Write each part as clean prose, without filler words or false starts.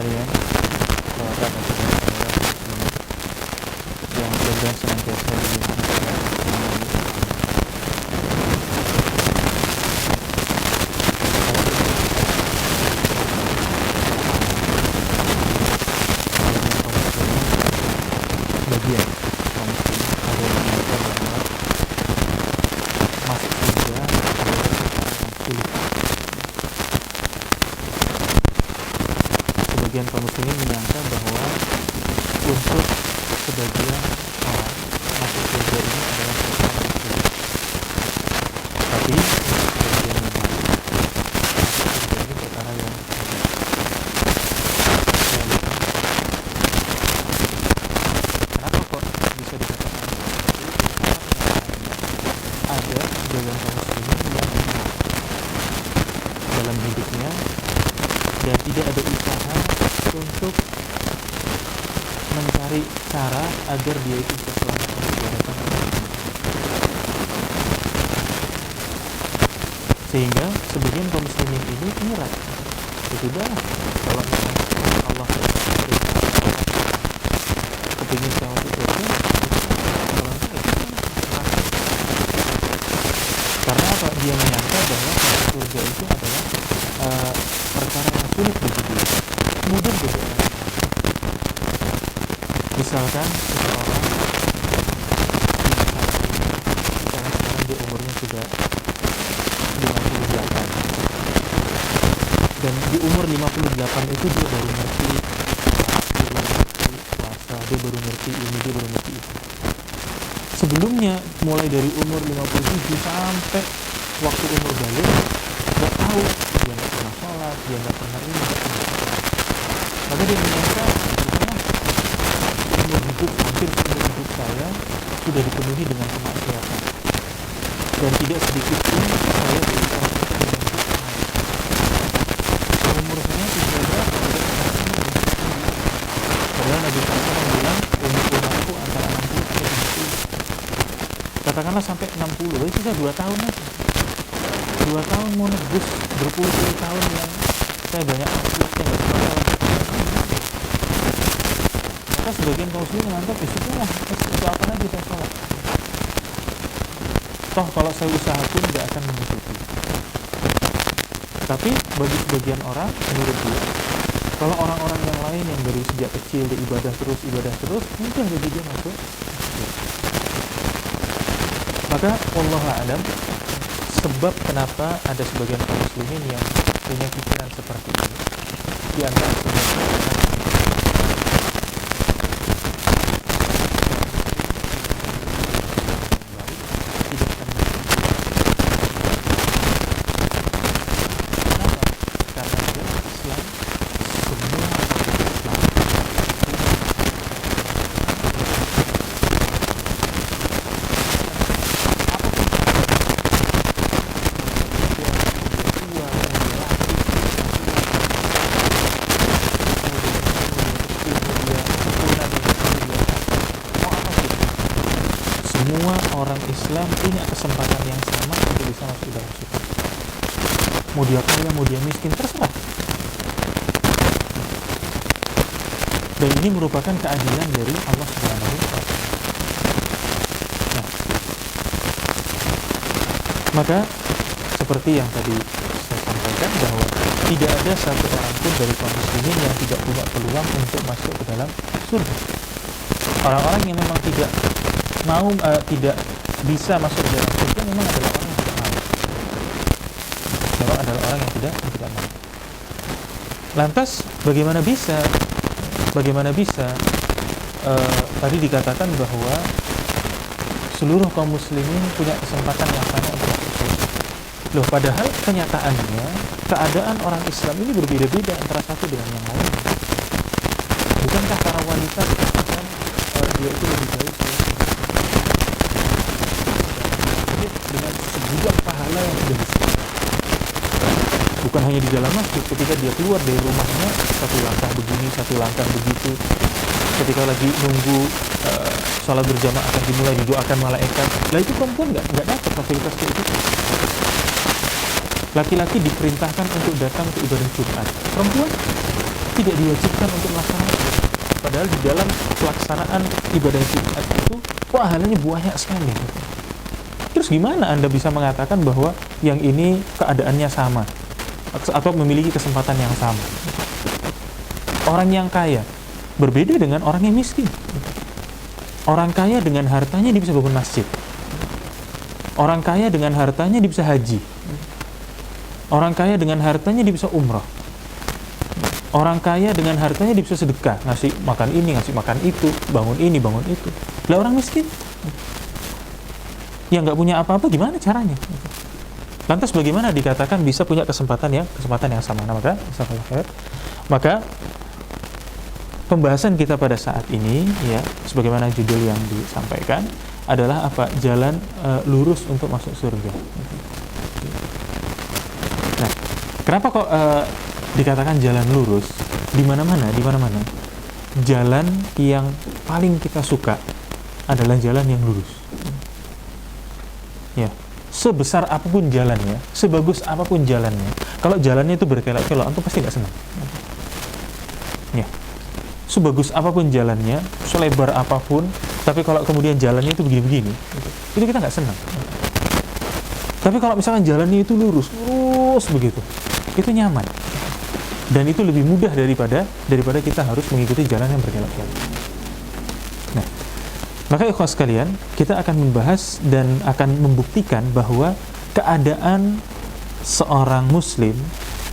sekalian, salawat dan salam yang mudah-mudahan senantiasa bagian kaum muslimin ada yang mengatakan bahwa masuk surga adalah perkara yang sulit. Sebagian kaum muslimin menyangka bahwa untuk sebagian orang masuk surga ini adalah perkara yang sulit. Tapi untuk sebagian yang lain masuk surga ini perkara yang mudah. Kenapa kok bisa dikatakan seperti itu? Ada sebagian kaum muslimin yang dalam hidupnya dan tidak ada usaha untuk mencari cara agar dia itu bisa selamat dari neraka. Sehingga sebagian kaum muslimin ini mengira, ya sudah, kalau misalnya Allah kepingin saya masuk surga, karena apa? Dia menyangka bahwa masuk surga itu adalah perkara yang sulit bagi dia, mudah bagi orang. Misalkan seseorang, misalnya sekarang dia umurnya sudah 58, dan di umur 58 itu dia baru ngerti puasa, dia baru ngerti ini, dia baru ngerti itu. Sebelumnya, mulai dari umur 57 sampai waktu umur balik, gak tahu, dia gak pernah sholat, dia gak pernah ini, gak pernah sholat. Maka dia menyangka, umur hidup, hampir umur hidup saya sudah dipenuhi dengan kemaksiatan, dan tidak sedikit pun saya berusaha untuk menyembuhkan. Umur saya sudah berapa? Padahal Nabi SAW bilang umurku antara 60 sampai 70. Katakanlah sampai 60, itu sudah 2 tahun aja. 2 tahun mau nebus berpuluh-puluh tahun yang saya banyak maksiatnya nggak pernah sholat. Maka sebagian kaum muslimin menganggap ya sudahlah, itu apa lagi saya sholat. Toh kalau saya usaha pun nggak akan mencukupi. Tapi bagi sebagian orang, menurut dia, kalau orang-orang yang lain yang dari sejak kecil dia ibadah terus, mudah bagi dia masuk. Maka wallahu a'lam, sebab kenapa ada sebagian kaum muslimin yang punya pikiran seperti ini, di antara sebagian orang Islam punya kesempatan yang sama untuk bisa masuk dalam surga. Mau dia kaya, mau dia miskin, terserah. Dan ini merupakan keadilan dari Allah Subhanahu wa Ta'ala. Nah, maka seperti yang tadi saya sampaikan, bahwa tidak ada satu orang pun dari kaum muslimin yang tidak punya peluang untuk masuk ke dalam surga. Orang-orang yang memang tidak mau, tidak bisa masuk ke dalam surga memang adalah orang yang tidak mau. Memang adalah orang yang tidak mau. Lantas bagaimana bisa tadi dikatakan bahwa seluruh kaum muslimin punya kesempatan yang sama untuk masuk surga. Loh, padahal kenyataannya keadaan orang Islam ini berbeda-beda antara satu dengan yang lain. Bukankah para wanita dikatakan dia itu lebih baik dengan segudang pahala yang sudah disediakan? Bukan hanya di dalam masjid, ketika dia keluar dari rumahnya, satu langkah begini, satu langkah begitu. Ketika lagi nunggu sholat berjamaah akan dimulai, didoakan malaikat. Lah itu perempuan nggak dapat fasilitas itu. laki-laki diperintahkan untuk datang ke ibadah Jumat, perempuan tidak diwajibkan untuk melaksanakan. Padahal di dalam pelaksanaan ibadah Jumat itu pahalanya banyak sekali. Terus gimana Anda bisa mengatakan bahwa yang ini keadaannya sama atau memiliki kesempatan yang sama? Orang yang kaya berbeda dengan orang yang miskin. Orang kaya dengan hartanya dia bisa bangun masjid. Orang kaya dengan hartanya dia bisa haji. Orang kaya dengan hartanya dia bisa umrah. Orang kaya dengan hartanya dia bisa sedekah, ngasih makan ini, ngasih makan itu, bangun ini, bangun itu. Lah orang miskin yang nggak punya apa-apa, gimana caranya? Lantas bagaimana dikatakan bisa punya kesempatan yang sama? Nah, maka pembahasan kita pada saat ini, ya, sebagaimana judul yang disampaikan adalah apa? Jalan lurus untuk masuk surga. Nah, kenapa kok dikatakan jalan lurus? Di mana-mana, jalan yang paling kita suka adalah jalan yang lurus. Ya, sebesar apapun jalannya, sebagus apapun jalannya, kalau jalannya itu berkelok-kelok, antum pasti nggak senang. Ya, sebagus apapun jalannya, selebar apapun, tapi kalau kemudian jalannya itu begini-begini, itu kita nggak senang. Tapi kalau misalkan jalannya itu lurus begitu, itu nyaman, dan itu lebih mudah daripada kita harus mengikuti jalan yang berkelok-kelok. Nah, maka ikhwan sekalian, kita akan membahas dan akan membuktikan bahwa keadaan seorang muslim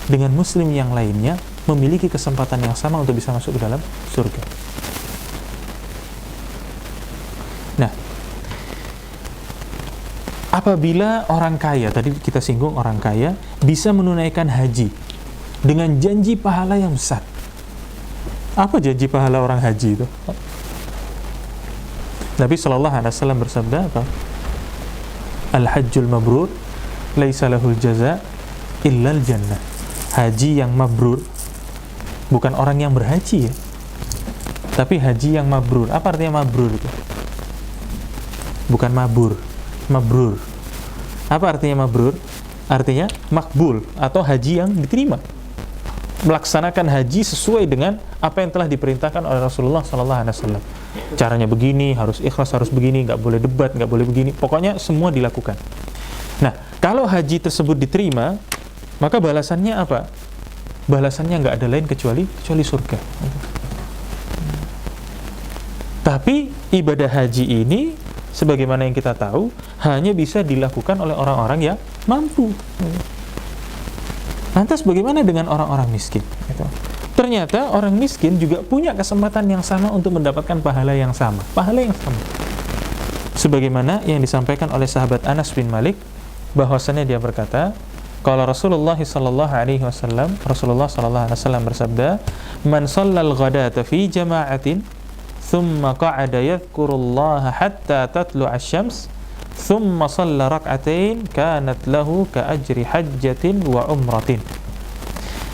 dengan muslim yang lainnya memiliki kesempatan yang sama untuk bisa masuk ke dalam surga. Nah, apabila orang kaya, tadi kita singgung orang kaya, bisa menunaikan haji dengan janji pahala yang besar. Apa janji pahala orang haji itu? Nabi SAW bersabda apa? Al-hajjul mabrur laisa lahul jaza illal jannah. Haji yang mabrur, bukan orang yang berhaji ya, tapi haji yang mabrur. Apa artinya mabrur itu? Bukan mabur, mabrur. Apa artinya mabrur? Artinya makbul, atau haji yang diterima, melaksanakan haji sesuai dengan apa yang telah diperintahkan oleh Rasulullah SAW. Caranya begini, harus ikhlas, harus begini, nggak boleh debat, nggak boleh begini, pokoknya semua dilakukan. Nah, kalau haji tersebut diterima, maka balasannya apa? Balasannya nggak ada lain kecuali surga. Tapi ibadah haji ini, sebagaimana yang kita tahu, hanya bisa dilakukan oleh orang-orang yang mampu. Lantas bagaimana dengan orang-orang miskin? Ternyata orang miskin juga punya kesempatan yang sama untuk mendapatkan pahala yang sama. Sebagaimana yang disampaikan oleh sahabat Anas bin Malik, bahwasannya dia berkata, kalau Rasulullah SAW bersabda, "Man shallal ghadata fi jama'atin, thumma qa'ada yadhkurullaha hatta tatlu'a asy-syams, thumma shalla rak'atain, kanat lahu ka ajri hajjatin wa umratin."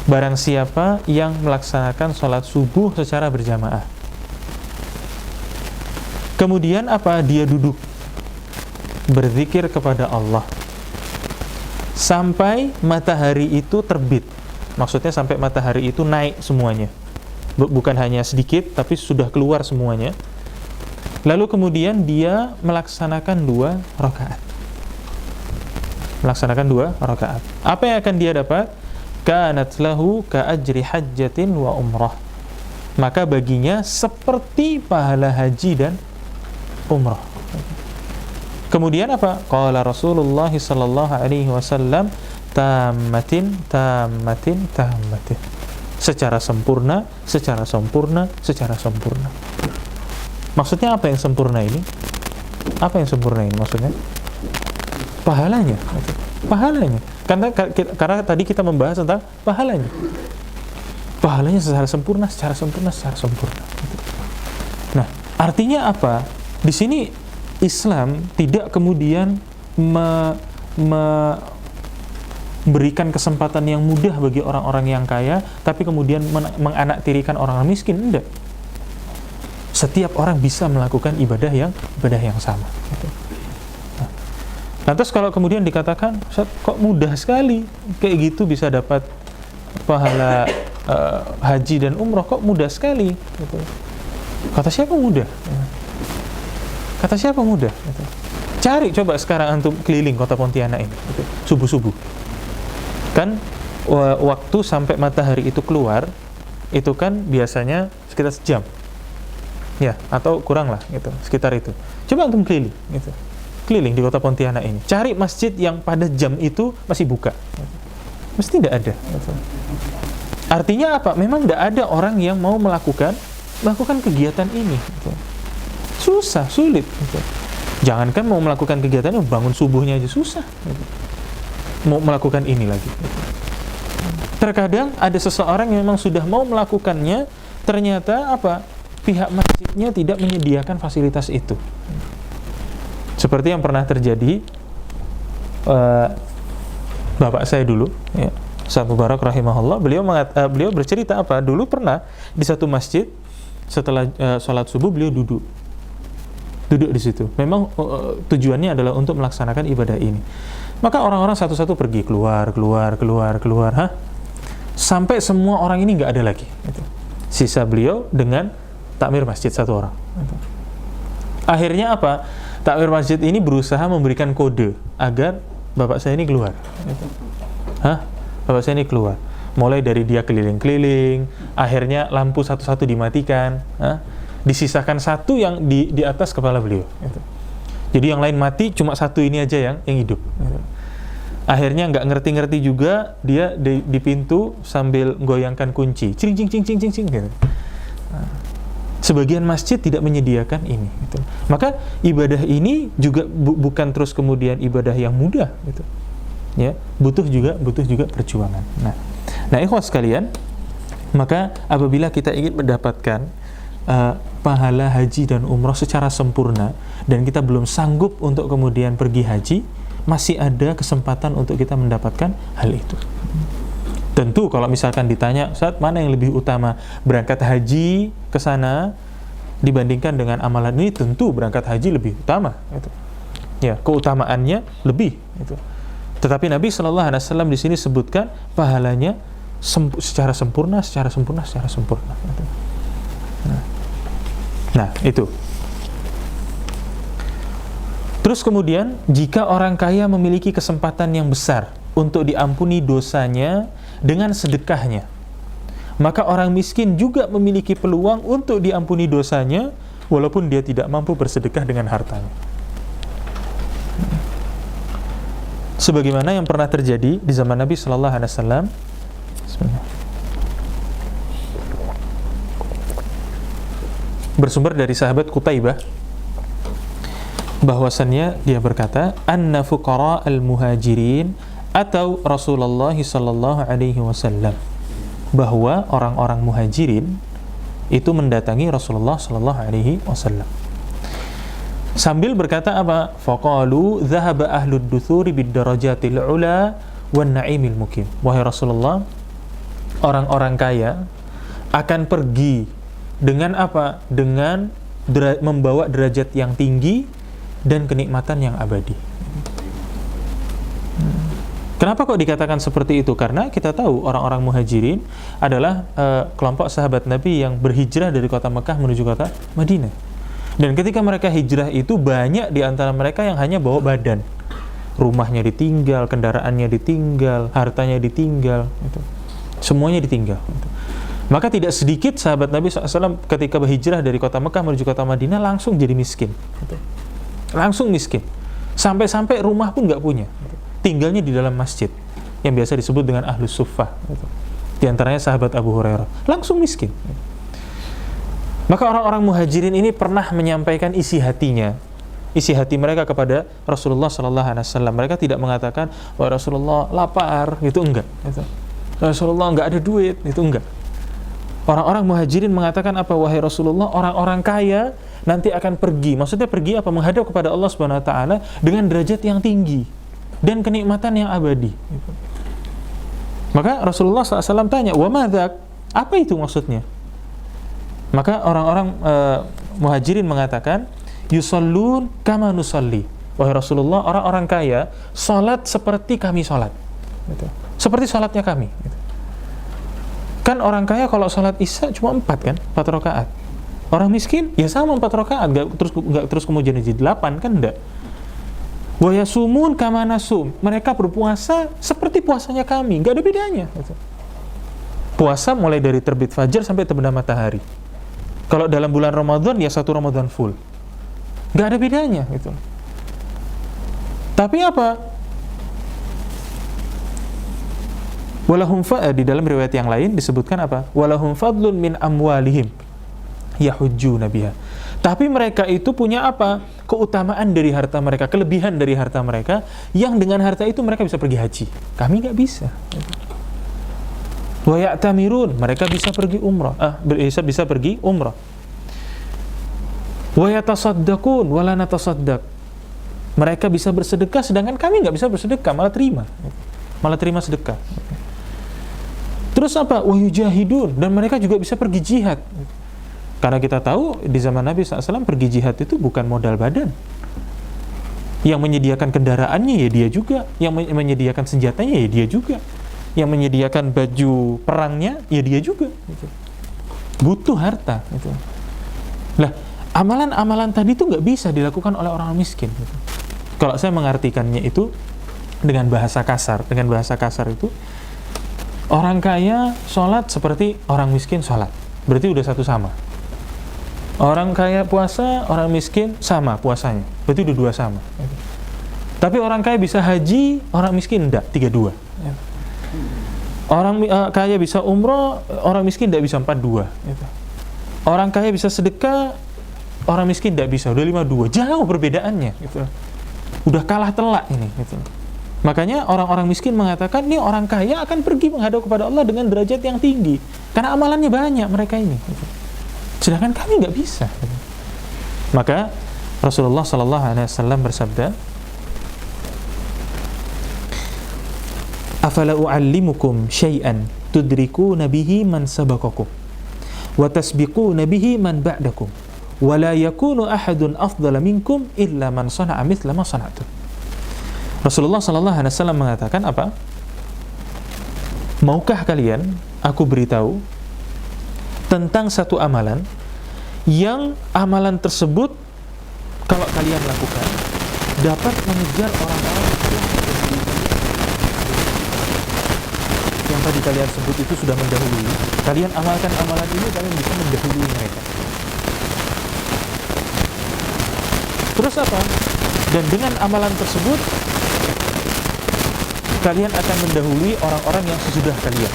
Barang siapa yang melaksanakan sholat subuh secara berjamaah, kemudian apa? Dia duduk berzikir kepada Allah sampai matahari itu terbit. Maksudnya sampai matahari itu naik semuanya, bukan hanya sedikit, tapi sudah keluar semuanya. Lalu kemudian dia melaksanakan 2 rakaat. Apa yang akan dia dapat? Kanat lahu ka ajri hajjatin wa umrah. Maka baginya seperti pahala haji dan umrah. Kemudian apa? Qala Rasulullah sallallahu alaihi wasallam, tammatin. Secara sempurna. Maksudnya apa yang sempurna ini? Maksudnya? Pahalanya. Karena tadi kita membahas tentang pahalanya. Pahalanya secara sempurna. Nah, artinya apa? Di sini Islam tidak kemudian memberikan kesempatan yang mudah bagi orang-orang yang kaya, tapi kemudian menganaktirikan orang miskin. Tidak. Setiap orang bisa melakukan ibadah yang sama. Lantas kalau kemudian dikatakan, Ustaz, kok mudah sekali kayak gitu bisa dapat pahala haji dan umroh, kok mudah sekali gitu. Kata siapa mudah? Kata siapa mudah? Gitu. Cari coba sekarang antum keliling kota Pontianak ini gitu. Subuh-subuh kan waktu sampai matahari itu keluar itu kan biasanya sekitar sejam ya, atau kurang lah gitu, sekitar itu. Coba antum keliling gitu, keliling di kota Pontianak ini, cari masjid yang pada jam itu masih buka gitu. Mesti tidak ada gitu. Artinya apa? Memang tidak ada orang yang mau melakukan kegiatan ini gitu. Susah, sulit gitu. Jangankan mau melakukan kegiatan, bangun subuhnya aja susah gitu. Mau melakukan ini lagi gitu. Terkadang ada seseorang yang memang sudah mau melakukannya, ternyata apa? Pihak masjidnya tidak menyediakan fasilitas itu. Seperti yang pernah terjadi bapak saya dulu ya, Ustaz Mubarak rahimahullah, beliau bercerita apa? Dulu pernah di satu masjid setelah sholat subuh beliau duduk di situ. Memang tujuannya adalah untuk melaksanakan ibadah ini. Maka orang-orang satu-satu pergi keluar, sampai semua orang ini nggak ada lagi. Gitu. Sisa beliau dengan takmir masjid satu orang. Gitu. Akhirnya apa? Takmir masjid ini berusaha memberikan kode agar bapak saya ini keluar. Gitu. Bapak saya ini keluar. Mulai dari dia keliling-keliling, akhirnya lampu satu-satu dimatikan, disisakan satu yang di atas kepala beliau. Gitu. Jadi yang lain mati, cuma satu ini aja yang hidup. Gitu. Akhirnya nggak ngerti-ngerti juga, dia di pintu sambil goyangkan kunci, cing gitu. Sebagian masjid tidak menyediakan ini. Gitu. Maka ibadah ini juga bukan terus kemudian ibadah yang mudah. Gitu. Ya, butuh juga perjuangan. Nah, ikhwas sekalian, maka apabila kita ingin mendapatkan pahala haji dan umroh secara sempurna dan kita belum sanggup untuk kemudian pergi haji, masih ada kesempatan untuk kita mendapatkan hal itu. Tentu kalau misalkan ditanya, Ustaz, mana yang lebih utama, berangkat haji ke sana dibandingkan dengan amalan ini, tentu berangkat haji lebih utama. Gitu. Ya, keutamaannya lebih. Gitu. Tetapi Nabi SAW di sini sebutkan pahalanya secara sempurna. Gitu. Nah, itu. Terus kemudian, jika orang kaya memiliki kesempatan yang besar untuk diampuni dosanya dengan sedekahnya, maka orang miskin juga memiliki peluang untuk diampuni dosanya walaupun dia tidak mampu bersedekah dengan hartanya. Sebagaimana yang pernah terjadi di zaman Nabi SAW. Bersumber dari sahabat Qutaibah, bahwasannya dia berkata, anna fuqara al-muhajirin atau Rasulullah sallallahu alaihi wasallam, bahwa orang-orang muhajirin itu mendatangi Rasulullah sallallahu alaihi wasallam sambil berkata apa? Faqalu dhahaba ahlud duthuri bid darajatil ula wan na'imil mukim. Wahai Rasulullah, orang-orang kaya akan pergi dengan apa? Dengan membawa derajat yang tinggi dan kenikmatan yang abadi. Kenapa kok dikatakan seperti itu? Karena kita tahu orang-orang muhajirin adalah kelompok sahabat Nabi yang berhijrah dari kota Mekah menuju kota Madinah. Dan ketika mereka hijrah itu, banyak di antara mereka yang hanya bawa badan. Rumahnya ditinggal, kendaraannya ditinggal, hartanya ditinggal. Gitu. Semuanya ditinggal. Gitu. Maka tidak sedikit sahabat Nabi SAW ketika berhijrah dari kota Mekah menuju kota Madinah langsung jadi miskin. Gitu. Langsung miskin. Sampai-sampai rumah pun nggak punya. Gitu. Tinggalnya di dalam masjid yang biasa disebut dengan Ahlus Suffah. Gitu. Di antaranya sahabat Abu Hurairah. Langsung miskin. Gitu. Maka orang-orang muhajirin ini pernah menyampaikan isi hati mereka kepada Rasulullah SAW. Mereka tidak mengatakan, wah Rasulullah lapar, gitu enggak. Gitu. Rasulullah enggak ada duit, itu enggak. Orang-orang muhajirin mengatakan apa? Wahai Rasulullah, orang-orang kaya nanti akan pergi. Maksudnya pergi apa? Menghadap kepada Allah Subhanahu Wa Taala dengan derajat yang tinggi dan kenikmatan yang abadi. Gitu. Maka Rasulullah SAW tanya, wa madzak? Apa itu maksudnya? Maka orang-orang muhajirin mengatakan, yusallun kama nusalli. wahai Rasulullah, orang-orang kaya sholat seperti kami sholat, gitu. Seperti sholatnya kami, gitu. Kan orang kaya kalau sholat isya cuma 4 kan, 4 rakaat. Orang miskin ya sama 4 rakaat, nggak terus kemudian jadi 8 kan, enggak. Wa yasumun kama nasum, mereka berpuasa seperti puasanya kami, nggak ada bedanya, gitu. Puasa mulai dari terbit fajar sampai terbenam matahari. Kalau dalam bulan Ramadan ya 1 Ramadan full, nggak ada bedanya, gitu. Tapi apa? Walahum di dalam riwayat yang lain disebutkan apa? Walahum fadlun min amwalihim yahujjuna biha. Tapi mereka itu punya apa? Keutamaan dari harta mereka, kelebihan dari harta mereka, yang dengan harta itu mereka bisa pergi haji. Kami nggak bisa. Wa ya'tamirun, mereka bisa pergi umrah, bisa pergi umrah. Wa yatasaddaqun wa la natasaddaq. Mereka bisa bersedekah, sedangkan kami nggak bisa bersedekah, malah terima sedekah. Terus apa? Wa yujahidun, dan mereka juga bisa pergi jihad. Karena kita tahu di zaman Nabi SAW pergi jihad itu bukan modal badan. Yang menyediakan kendaraannya ya dia juga, yang menyediakan senjatanya ya dia juga, yang menyediakan baju perangnya ya dia juga. Butuh harta. Lah, amalan-amalan tadi itu nggak bisa dilakukan oleh orang miskin. Kalau saya mengartikannya itu dengan bahasa kasar itu, orang kaya sholat seperti orang miskin sholat, berarti udah satu sama. Orang kaya puasa, orang miskin sama puasanya, berarti udah 2 sama. Tapi orang kaya bisa haji, orang miskin enggak, 32. Orang kaya bisa umroh, orang miskin enggak bisa 42. Orang kaya bisa sedekah, orang miskin enggak bisa, udah 52. Jauh perbedaannya, gitu. Udah kalah telak ini, gitu. Makanya orang-orang miskin mengatakan, nih orang kaya akan pergi menghadap kepada Allah dengan derajat yang tinggi, karena amalannya banyak mereka ini, gitu. Sedangkan kami nggak bisa, gitu. Maka Rasulullah SAW bersabda, afala u'allimukum syai'an tudrikuna bihi man sabaqakum wa tasbiquna bihi man ba'dakum wa la yakunu ahadun afdala minkum illa man sana'a mithla ma sana'tum. Rasulullah SAW mengatakan apa? Maukah kalian aku beritahu tentang satu amalan yang amalan tersebut kalau kalian lakukan dapat mengejar orang-orang yang tadi kalian sebut itu sudah mendahului. Kalian amalkan amalan ini, kalian bisa mendahului mereka. Terus apa? Dan dengan amalan tersebut kalian akan mendahului orang-orang yang sesudah kalian,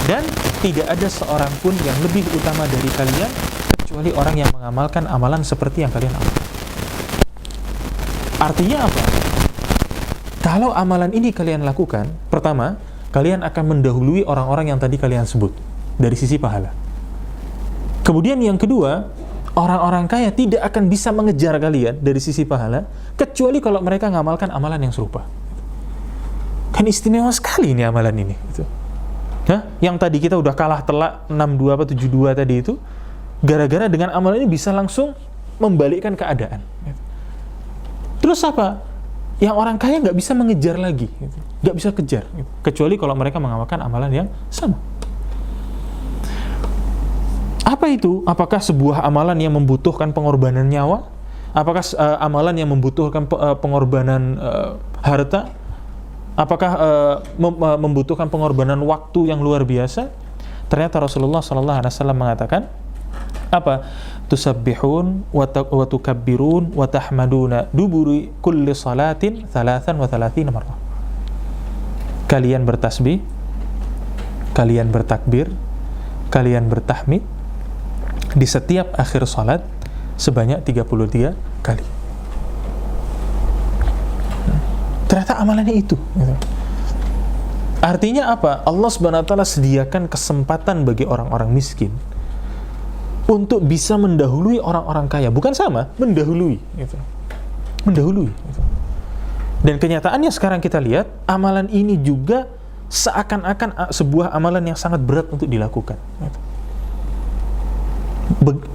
dan tidak ada seorang pun yang lebih utama dari kalian kecuali orang yang mengamalkan amalan seperti yang kalian amalkan. Artinya apa? Kalau amalan ini kalian lakukan, pertama, kalian akan mendahului orang-orang yang tadi kalian sebut dari sisi pahala. Kemudian yang kedua, orang-orang kaya tidak akan bisa mengejar kalian dari sisi pahala kecuali kalau mereka mengamalkan amalan yang serupa. Kan istimewa sekali ini amalan ini, gitu. Nah, yang tadi kita udah kalah telak 62 apa 72 tadi itu, gara-gara dengan amalan ini bisa langsung membalikkan keadaan. Terus apa? Yang orang kaya nggak bisa mengejar lagi, gitu. Nggak bisa kejar, gitu. Kecuali kalau mereka mengamalkan amalan yang sama. Apa itu? Apakah sebuah amalan yang membutuhkan pengorbanan nyawa? Apakah amalan yang membutuhkan pengorbanan harta? Apakah membutuhkan pengorbanan waktu yang luar biasa? Ternyata Rasulullah SAW mengatakan apa? Tusabbihun wa tukabbirun wa tahmaduna duburi kulli salatin 33 marrah. Kalian bertasbih, kalian bertakbir, kalian bertahmid di setiap akhir salat sebanyak 33 kali. Ternyata amalannya itu, gitu. Artinya apa? Allah Subhanahu wa taala sediakan kesempatan bagi orang-orang miskin untuk bisa mendahului orang-orang kaya, bukan sama, mendahului, gitu. Mendahului, gitu. Dan kenyataannya sekarang kita lihat, amalan ini juga seakan-akan sebuah amalan yang sangat berat untuk dilakukan, gitu.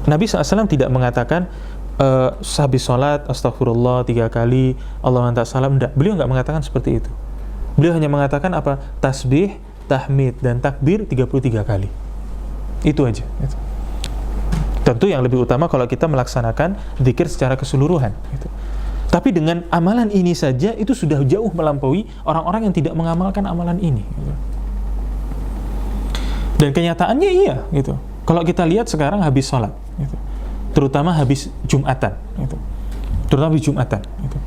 Nabi SAW tidak mengatakan habis sholat astagfirullah 3 kali, Allah anta salam, enggak. Beliau enggak mengatakan seperti itu. Beliau hanya mengatakan apa? Tasbih, tahmid, dan takbir 33 kali. Itu aja. Gitu. Tentu yang lebih utama kalau kita melaksanakan zikir secara keseluruhan. Gitu. Tapi dengan amalan ini saja, itu sudah jauh melampaui orang-orang yang tidak mengamalkan amalan ini. Gitu. Dan kenyataannya iya. Gitu. Kalau kita lihat sekarang habis sholat, gitu. Terutama habis Jumatan, gitu. Terutama habis Jumatan, gitu.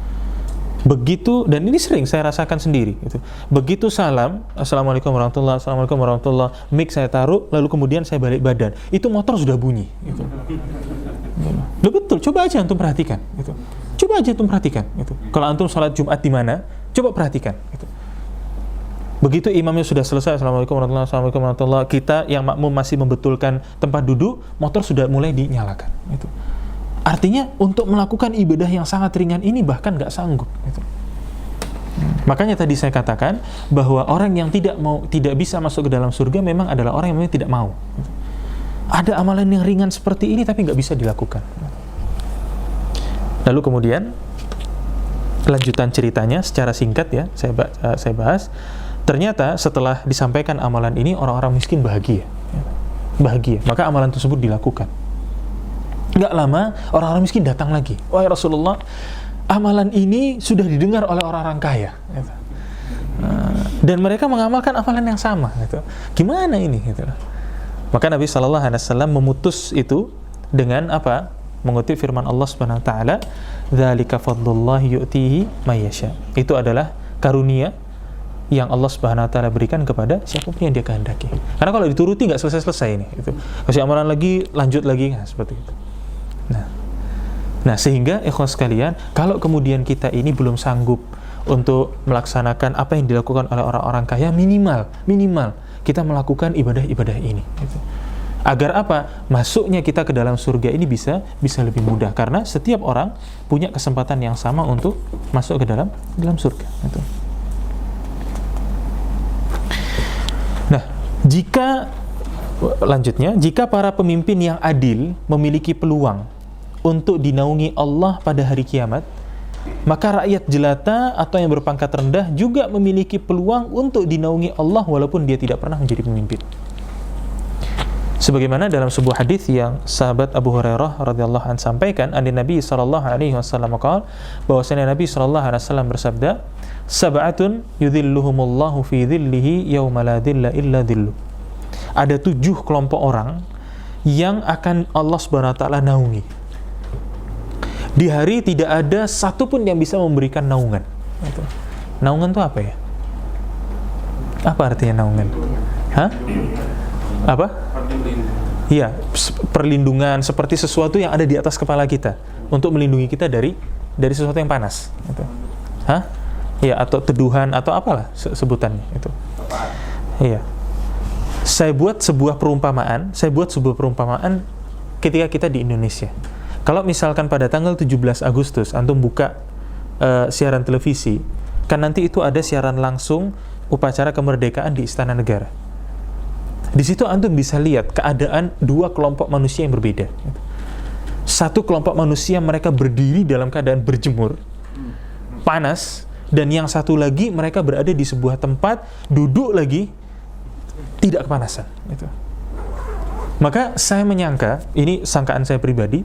Begitu, dan ini sering saya rasakan sendiri, gitu. Begitu salam, assalamualaikum warahmatullahi, assalamualaikum warahmatullahi, mic saya taruh, lalu kemudian saya balik badan, itu motor sudah bunyi, gitu. Loh, betul, coba aja antum perhatikan, gitu. Coba aja antum perhatikan, gitu. Kalau antum sholat Jumat di mana, coba perhatikan, gitu. Begitu imamnya sudah selesai, assalamualaikum warahmatullahi, assalamualaikum warahmatullahi, kita yang makmum masih membetulkan tempat duduk, motor sudah mulai dinyalakan. Gitu. Artinya untuk melakukan ibadah yang sangat ringan ini bahkan nggak sanggup. Gitu. Makanya tadi saya katakan bahwa orang yang tidak bisa masuk ke dalam surga memang adalah orang yang memang tidak mau. Gitu. Ada amalan yang ringan seperti ini tapi nggak bisa dilakukan. Lalu kemudian lanjutan ceritanya secara singkat ya, saya bahas. Ternyata setelah disampaikan amalan ini, orang-orang miskin bahagia. Bahagia. Maka amalan tersebut dilakukan. Nggak lama, orang-orang miskin datang lagi. Wahai Rasulullah, amalan ini sudah didengar oleh orang-orang kaya. Dan mereka mengamalkan amalan yang sama. Gimana ini? Maka Nabi SAW memutus itu dengan apa? Mengutip firman Allah Subhanahu Wa Taala, "Dzalika fadlullahi yu'tihi may yasha." Itu adalah karunia yang Allah Subhanahu Wa Taala berikan kepada siapapun yang Dia kehendaki. Karena kalau dituruti nggak selesai-selesai ini. Itu kasih amalan lagi, lanjut lagi, nah, seperti itu. Nah sehingga ikhwas sekalian, kalau kemudian kita ini belum sanggup untuk melaksanakan apa yang dilakukan oleh orang-orang kaya, minimal kita melakukan ibadah-ibadah ini. Gitu. Agar apa? Masuknya kita ke dalam surga ini bisa lebih mudah, karena setiap orang punya kesempatan yang sama untuk masuk ke dalam surga. Gitu. Nah, jika para pemimpin yang adil memiliki peluang untuk dinaungi Allah pada hari kiamat, maka rakyat jelata atau yang berpangkat rendah juga memiliki peluang untuk dinaungi Allah walaupun dia tidak pernah menjadi pemimpin. Sebagaimana dalam sebuah hadis yang sahabat Abu Hurairah radhiyallahu anhu sampaikan, Nabi sallallahu alaihi wasallam bahwasanya Nabi sallallahu alaihi wasallam bersabda, "Sab'atun yudhilluhumullahu fi dhillihi yauma la dhilla illa dhillu." Ada 7 kelompok orang yang akan Allah Subhanahu wa taala naungi. Di hari tidak ada satupun yang bisa memberikan naungan. Naungan itu apa ya? Apa artinya naungan? Hah? Apa? Iya, perlindungan, seperti sesuatu yang ada di atas kepala kita untuk melindungi kita dari sesuatu yang panas. Gitu. Hah? Iya, atau teduhan atau apalah sebutannya itu. Iya. Saya buat sebuah perumpamaan ketika kita di Indonesia. Kalau misalkan pada tanggal 17 Agustus antum buka siaran televisi, kan nanti itu ada siaran langsung upacara kemerdekaan di Istana Negara. Di situ antum bisa lihat keadaan 2 kelompok manusia yang berbeda. Satu kelompok manusia mereka berdiri dalam keadaan berjemur, panas, dan yang satu lagi mereka berada di sebuah tempat, duduk lagi, tidak kepanasan. Maka saya menyangka, ini sangkaan saya pribadi,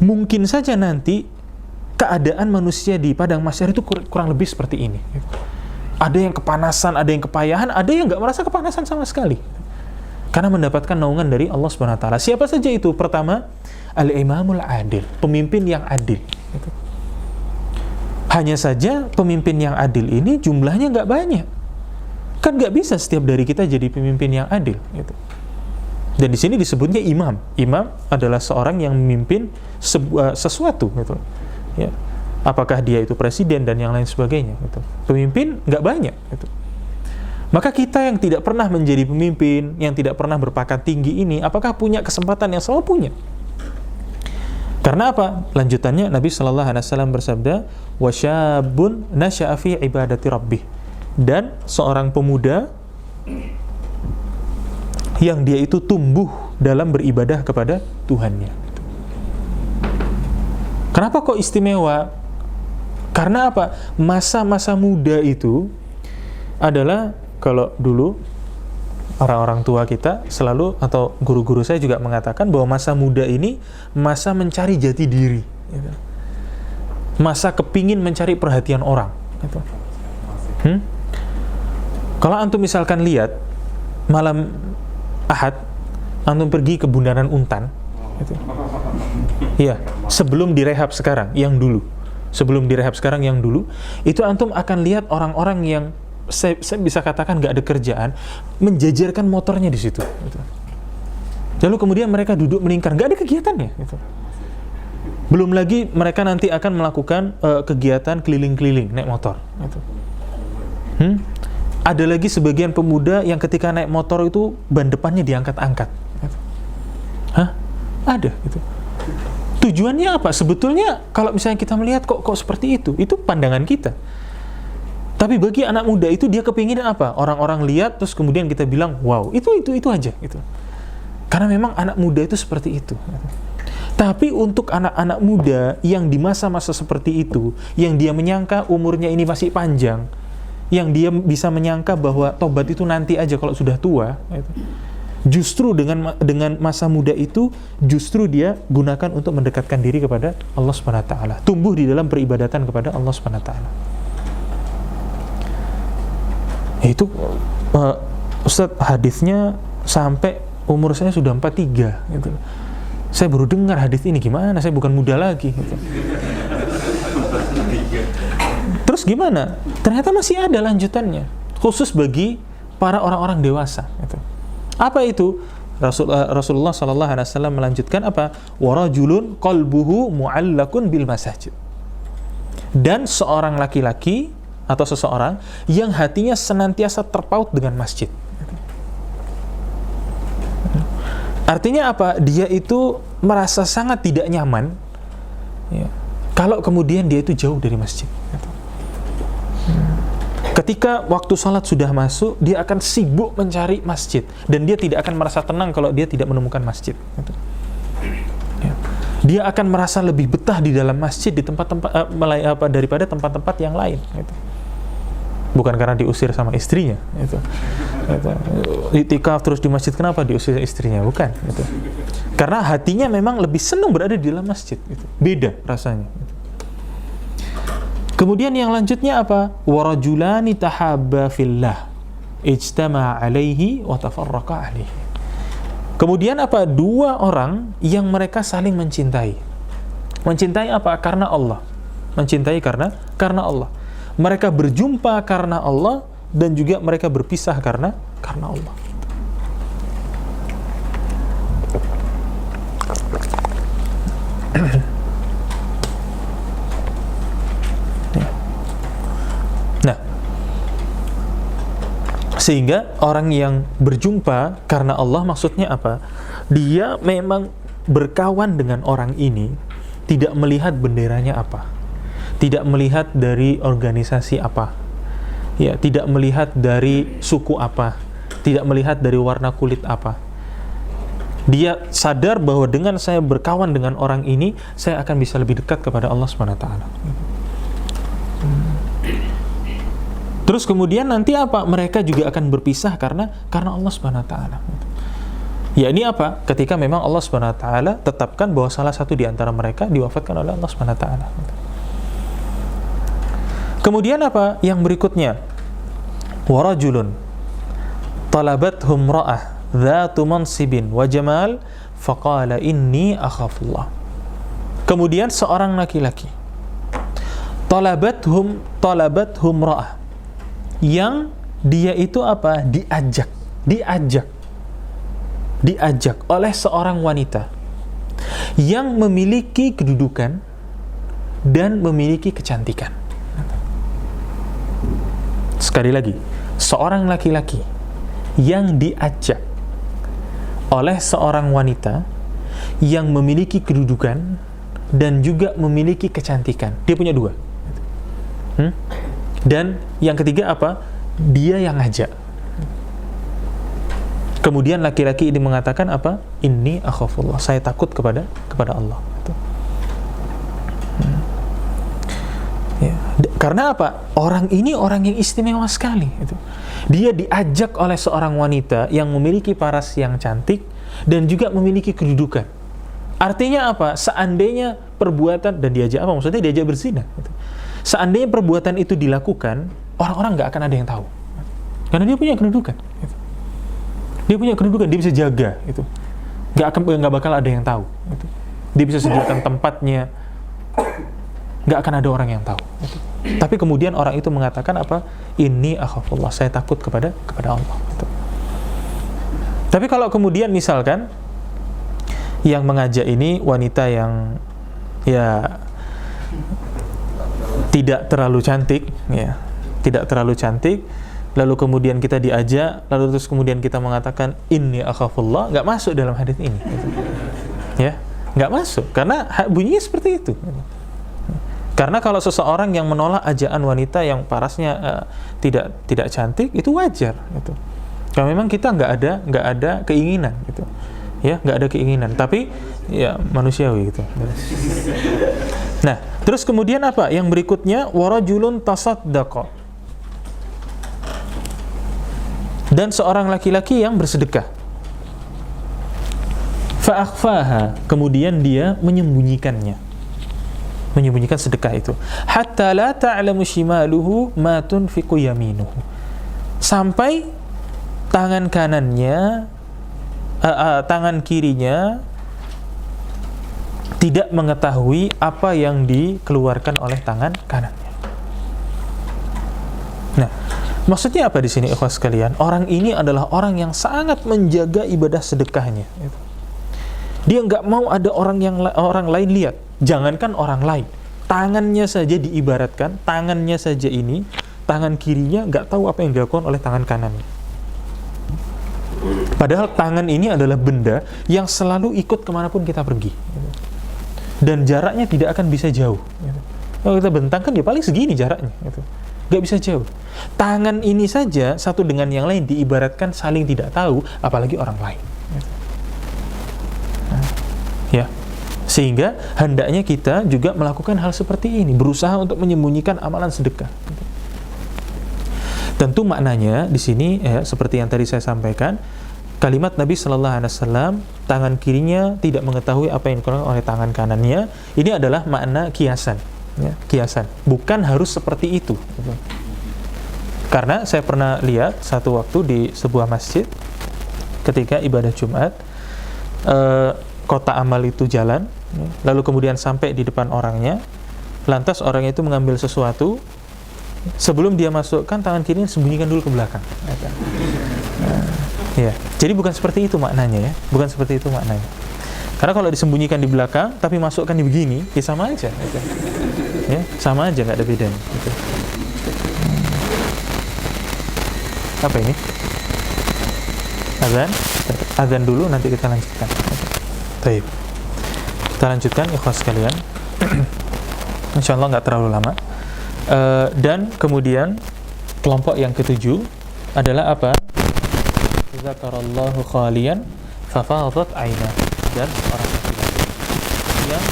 mungkin saja nanti keadaan manusia di padang mahsyar itu kurang lebih seperti ini. Ada yang kepanasan, ada yang kepayahan, ada yang nggak merasa kepanasan sama sekali. Karena mendapatkan naungan dari Allah Subhanahu wa taala. Siapa saja itu? Pertama, al-imamul adil, pemimpin yang adil. Hanya saja pemimpin yang adil ini jumlahnya nggak banyak. Kan nggak bisa setiap dari kita jadi pemimpin yang adil. Dan di sini disebutnya imam. Imam adalah seorang yang memimpin sesuatu. Ya. Apakah dia itu presiden dan yang lain sebagainya. Pemimpin nggak banyak. Maka kita yang tidak pernah menjadi pemimpin, yang tidak pernah berpangkat tinggi ini, apakah punya kesempatan yang sama? Punya. Karena apa? Lanjutannya Nabi sallallahu alaihi wasallam bersabda, "Wa syabun nasya'a fi ibadati rabbih." Dan seorang pemuda yang dia itu tumbuh dalam beribadah kepada Tuhannya. Kenapa kok istimewa? Karena apa? Masa-masa muda itu adalah, kalau dulu orang-orang tua kita selalu, atau guru-guru saya juga mengatakan bahwa masa muda ini masa mencari jati diri, gitu. Masa kepingin mencari perhatian orang, gitu. Kalau antum misalkan lihat malam Ahad, antum pergi ke Bundaran Untan, gitu. Iya, sebelum direhab sekarang, yang dulu. Sebelum direhab sekarang yang dulu, itu antum akan lihat orang-orang yang saya bisa katakan nggak ada kerjaan, menjajarkan motornya di situ. Gitu. Lalu kemudian mereka duduk melingkar, nggak ada kegiatannya. Gitu. Belum lagi mereka nanti akan melakukan kegiatan keliling-keliling naik motor. Gitu. Ada lagi sebagian pemuda yang ketika naik motor itu ban depannya diangkat-angkat. Gitu. Hah? Ada. Gitu. Tujuannya apa? Sebetulnya kalau misalnya kita melihat kok seperti itu pandangan kita. Tapi bagi anak muda itu dia kepingin apa? Orang-orang lihat terus kemudian kita bilang, wow, itu aja gitu. Karena memang anak muda itu seperti itu. Tapi untuk anak-anak muda yang di masa-masa seperti itu, yang dia menyangka umurnya ini masih panjang, yang dia bisa menyangka bahwa tobat itu nanti aja kalau sudah tua, gitu. Justru dengan masa muda itu, justru dia gunakan untuk mendekatkan diri kepada Allah Subhanahu wa taala, tumbuh di dalam peribadatan kepada Allah Subhanahu wa taala. Itu Ustaz, hadisnya sampai umur saya sudah 43 gitu. Saya baru dengar hadis ini, gimana? Saya bukan muda lagi gitu. Terus gimana? Ternyata masih ada lanjutannya, khusus bagi para orang-orang dewasa gitu. Apa itu? Rasulullah sallallahu alaihi wasallam melanjutkan apa? Warajulun qalbuhu mu'allakun bil masajid. Dan seorang laki-laki atau seseorang yang hatinya senantiasa terpaut dengan masjid. Artinya apa? Dia itu merasa sangat tidak nyaman, ya, kalau kemudian dia itu jauh dari masjid. Ketika waktu sholat sudah masuk, dia akan sibuk mencari masjid, dan dia tidak akan merasa tenang kalau dia tidak menemukan masjid. Ya. Dia akan merasa lebih betah di dalam masjid di tempat-tempat daripada tempat-tempat yang lain. Gitu. Bukan karena diusir sama istrinya. Gitu. Iktikaf terus di masjid, kenapa diusir istrinya? Bukan. Gitu. Karena hatinya memang lebih senang berada di dalam masjid. Gitu. Beda rasanya. Gitu. Kemudian yang lanjutnya apa? Warajulani tahabba fillah ijtama'a alaihi wa tafarraqa alaihi. Kemudian apa? Dua orang yang mereka saling mencintai. Mencintai apa? Karena Allah. Mencintai karena Allah. Mereka berjumpa karena Allah, dan juga mereka berpisah karena Allah. Nah, sehingga orang yang berjumpa karena Allah maksudnya apa? Dia memang berkawan dengan orang ini, tidak melihat benderanya apa, tidak melihat dari organisasi apa, ya, tidak melihat dari suku apa, tidak melihat dari warna kulit apa. Dia sadar bahwa dengan saya berkawan dengan orang ini, saya akan bisa lebih dekat kepada Allah Subhanahu wa taala. Terus kemudian nanti apa? Mereka juga akan berpisah karena Allah Subhanahu wa taala. Ya, ini apa? Ketika memang Allah Subhanahu wa taala tetapkan bahwa salah satu di antara mereka diwafatkan oleh Allah Subhanahu wa taala. Kemudian apa? Yang berikutnya, warajulun talabathum ra'ah dzatu mansibin wa jamal faqala inni akhafullah. Kemudian seorang laki-laki talabathum ra'ah, yang dia itu apa? Diajak oleh seorang wanita yang memiliki kedudukan dan memiliki kecantikan. Sekali lagi, seorang laki-laki yang diajak oleh seorang wanita yang memiliki kedudukan dan juga memiliki kecantikan. Dia punya dua. Dan yang ketiga apa? Dia yang ngajak. Kemudian laki-laki ini mengatakan apa? Inni akhafullah, saya takut kepada Allah. Karena apa? Orang ini orang yang istimewa sekali. Gitu. Dia diajak oleh seorang wanita yang memiliki paras yang cantik dan juga memiliki kedudukan. Artinya apa? Seandainya perbuatan, dan diajak apa? Maksudnya diajak berzina. Gitu. Seandainya perbuatan itu dilakukan, orang-orang nggak akan ada yang tahu. Karena dia punya kedudukan. Gitu. Dia punya kedudukan, dia bisa jaga. Gitu. Nggak bakal ada yang tahu. Gitu. Dia bisa sediakan tempatnya. Nggak akan ada orang yang tahu. Gitu. Tapi kemudian orang itu mengatakan apa? Inni akhafullah, saya takut kepada Allah. Gitu. Tapi kalau kemudian misalkan yang mengajak ini wanita yang ya tidak terlalu cantik, ya, tidak terlalu cantik, lalu kemudian kita diajak, lalu terus kemudian kita mengatakan inni akhafullah, nggak masuk dalam hadis ini. Gitu. Ya, nggak masuk karena bunyinya seperti itu. Karena kalau seseorang yang menolak ajakan wanita yang parasnya tidak cantik, itu wajar. Gitu. Kalau memang kita nggak ada keinginan, gitu, ya nggak ada keinginan. Tapi ya manusiawi gitu. Nah, terus kemudian apa? Yang berikutnya warajulun tasaddaqa. Dan seorang laki-laki yang bersedekah. Fa akhfaha, kemudian dia menyembunyikannya. Menyembunyikan sedekah itu, hatta la ta'lamu shimaluhu ma tunfiqu yaminuhu, sampai tangan kanannya tangan kirinya tidak mengetahui apa yang dikeluarkan oleh tangan kanannya. Nah, maksudnya apa di sini ikhwas sekalian? Orang ini adalah orang yang sangat menjaga ibadah sedekahnya. Dia nggak mau ada orang lain lihat. Jangankan orang lain, tangannya saja diibaratkan, tangannya saja ini, tangan kirinya nggak tahu apa yang dilakukan oleh tangan kanannya. Padahal tangan ini adalah benda yang selalu ikut kemanapun kita pergi. Dan jaraknya tidak akan bisa jauh. Kalau kita bentangkan, ya paling segini jaraknya. Nggak bisa jauh. Tangan ini saja, satu dengan yang lain, diibaratkan saling tidak tahu, apalagi orang lain. Ya. Sehingga hendaknya kita juga melakukan hal seperti ini, berusaha untuk menyembunyikan amalan sedekah. Tentu maknanya di sini seperti yang tadi saya sampaikan, kalimat Nabi Shallallahu Alaihi Wasallam, tangan kirinya tidak mengetahui apa yang dilakukan oleh tangan kanannya. Ini adalah makna kiasan, ya, kiasan. Bukan harus seperti itu. Karena saya pernah lihat satu waktu di sebuah masjid ketika ibadah Jumat, kota amal itu jalan. Lalu kemudian sampai di depan orangnya, lantas orang itu mengambil sesuatu, sebelum dia masukkan tangan kirinya sembunyikan dulu ke belakang. Ya, jadi bukan seperti itu maknanya, ya, bukan seperti itu maknanya. Karena kalau disembunyikan di belakang, tapi masukkan di begini, ya sama aja. Ya, sama aja, nggak ada bedanya. Apa ini? Azan dulu, nanti kita lanjutkan. Baik. Kita lanjutkan ikhwas sekalian. Insyaallah nggak terlalu lama. Dan kemudian kelompok yang ketujuh adalah apa? Zakarallahu khalian fafadat aina, dan orang yang